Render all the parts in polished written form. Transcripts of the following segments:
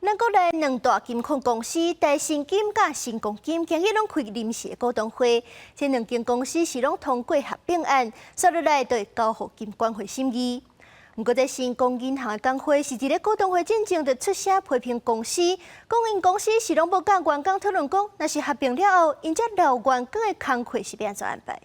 咱国内两大金控公司台新金甲新光金今日拢开临时股东会，这两间公司是拢通过合并案，接落来就会交予金管会审议。不过，在新光银行的工会是伫咧股东会进前就出声批评公司，讲因公司是拢无甲员工讨论讲，若是合并了后，因这劳员工的工课是要安怎安排？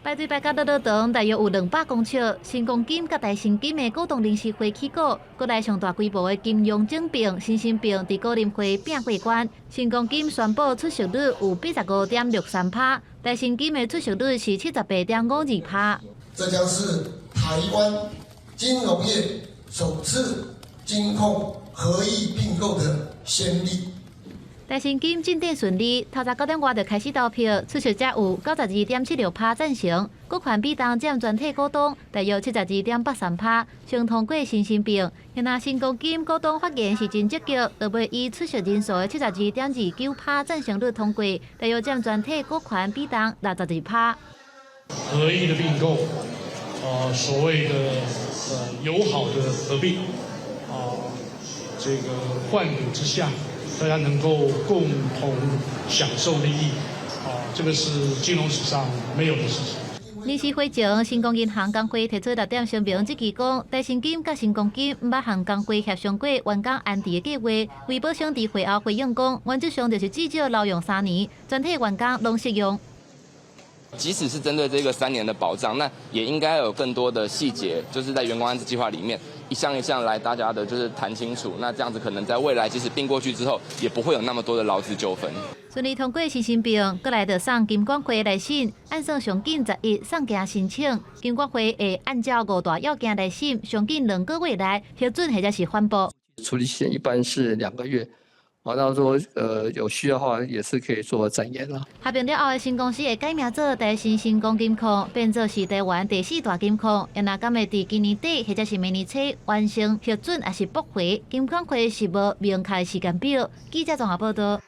排队排到倒长，大约有200公尺。新光金甲台新金的股东临时会起股，国内上大规模的金融整并、新兴并伫股东会拼过关。新光金宣布出席率有85.63%，台新金的出席率是78.52%。这将是台湾金融业首次金控合意并购的先例。台新金进展顺利，头早9点外就开始投票，出席者有92.76%赞成，股权比重占全体股东大约72.83%，相通过新兴并。现在新光金股东发言是真积极，就要以出席人数的72.29%赞成率通过，大约占全体股权比重62%。合意的并购，所谓的友好的合并，这个换股之下，大家能够共同享受利益，这个是金融史上没有的事情。临时会前，新光银行工会提出6点声明，即期讲台新金甲新光金毋捌和工会协商过员工安置的计划，为保障伫会后回应讲，原则上就是至少劳用3年，全体员工拢适用。即使是针对这个3年的保障，那也应该有更多的细节，就是在员工安置计划里面一项一项来大家的就是谈清楚。那这样子可能在未来即使并过去之后，也不会有那么多的劳资纠纷。顺利通过新兴并，过来就送金管会来审，按算上紧11送件申请，金管会会按照5大要件来审，上紧2个月内核准或者是颁布。处理期限一般是2个月。到时候有需要的话，也是可以做展延啦。合并了后的新公司会改名做台新新光金控，变做是台湾第4大金控。也若敢会伫今年底或者是明年初完成核准，还是驳回，金管会是无明确时间表。记者综合报道。